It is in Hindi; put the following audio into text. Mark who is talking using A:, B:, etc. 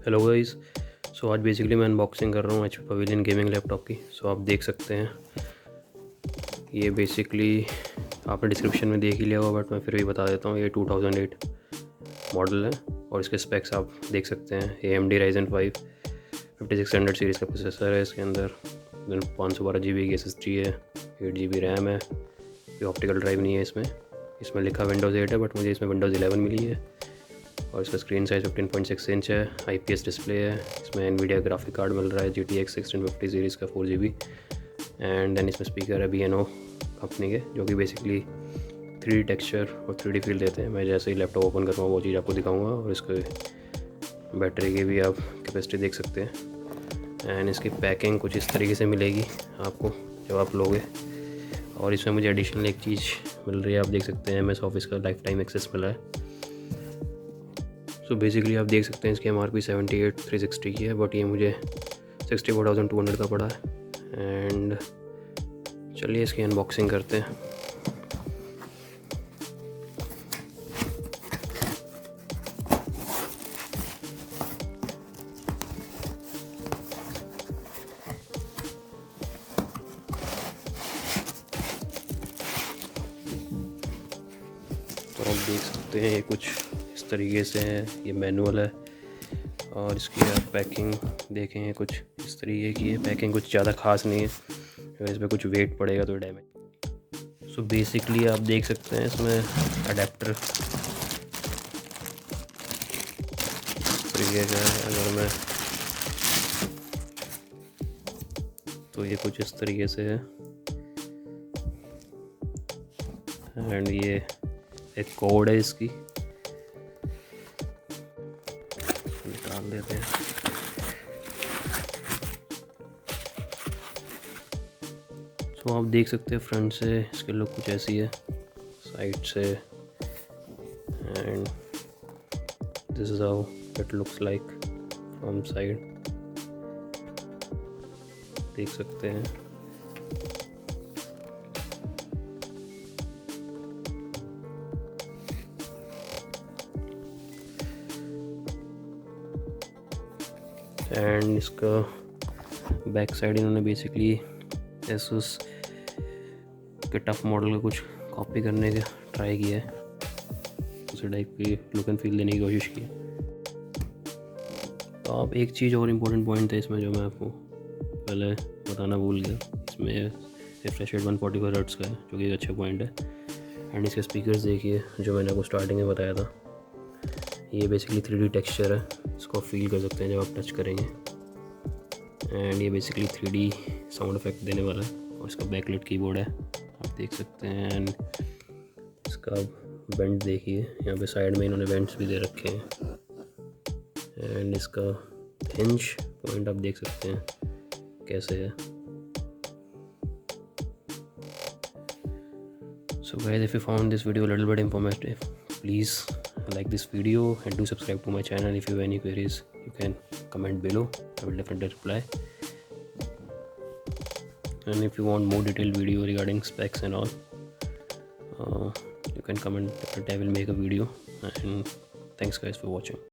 A: Hello guys. सो आज बेसिकली मैं अनबॉक्सिंग कर रहा हूँ पवेलियन गेमिंग लैपटॉप की। सो आप देख सकते हैं, ये बेसिकली आपने डिस्क्रिप्शन में देख ही लिया होगा, बट मैं फिर भी बता देता हूँ। ये 2008 मॉडल है और इसके स्पेक्स आप देख सकते हैं। AMD Ryzen 5 5600 सीरीज़ का प्रोसेसर है। इसके अंदर 512 GB की SSD है, 8 GB रैम है। ये ऑप्टिकल ड्राइव नहीं है इसमें लिखा Windows 8 है, बट मुझे इसमें Windows 11 मिली है। और इसका स्क्रीन साइज़ 15.6 इंच है। IPS डिस्प्ले है। इसमें Nvidia ग्राफिक कार्ड मिल रहा है GTX 1650 सीरीज़ का 4 GB। एंड देन इसमें स्पीकर है B&O कंपनी के, जो कि बेसिकली 3D टेक्सचर और 3D फील देते हैं। मैं जैसे ही लैपटॉप ओपन करूँगा वो चीज़ आपको दिखाऊंगा। और इसके बैटरी की भी आप कैपेसिटी देख सकते हैं। एंड इसकी पैकिंग कुछ इस तरीके से मिलेगी आपको जब आप लोगे। और इसमें मुझे एडिशनल एक चीज़ मिल रही है, आप देख सकते हैं MS ऑफिस का लाइफ टाइम एक्सेस मिला है। सो बेसिकली आप देख सकते हैं इसकी MRP 78,360 की है, बट ये मुझे 64,200 का पड़ा है। एंड चलिए इसकी अनबॉक्सिंग करते हैं। तो आप देख सकते हैं ये कुछ इस तरीके से है। ये मैनुअल है और इसकी आप पैकिंग देखें कुछ इस तरीके की है। पैकिंग कुछ ज़्यादा खास नहीं है, अगर इस पर कुछ वेट पड़ेगा तो डैमेज। सो बेसिकली आप देख सकते हैं इसमें अडेप्टर तरीके का है। अगर मैं तो ये कुछ इस तरीके से है। एंड ये एक कोड है, इसकी निकाल देते हैं। सो आप देख सकते हैं फ्रंट से इसकी लुक कुछ ऐसी है, साइड से। And this is how it looks like from side, देख सकते हैं। एंड इसका बैक साइड इन्होंने बेसिकली एसुस के टफ मॉडल का कुछ कॉपी करने का ट्राई किया है, उसी टाइप की लुक एंड फील देने की कोशिश की है। तो आप एक चीज़ और इम्पोर्टेंट पॉइंट है इसमें जो मैं आपको पहले बताना भूल गया, इसमें रिफ्रेश रेट 144 हर्ट्ज़ का है, जो कि एक अच्छा पॉइंट है। एंड इसके स्पीकर्स देखिए, जो मैंने आपको स्टार्टिंग में बताया था, ये बेसिकली 3D टेक्सचर है, इसको फील कर सकते हैं जब आप टच करेंगे। एंड ये बेसिकली 3D साउंड इफेक्ट देने वाला है। और इसका बैकलिट कीबोर्ड है, आप देख सकते हैं। एंड इसका वेंट देखिए, यहाँ पे साइड में इन्होंने वेंट्स भी दे रखे हैं। एंड इसका हिंज पॉइंट आप देख सकते हैं कैसे है। So guys, if you found this video a little bit informative, please like this video and do subscribe to my channel. If you have any queries, you can comment below, I will definitely reply. And if you want more detailed video regarding specs and all, you can comment, definitely I will make a video. And thanks guys for watching.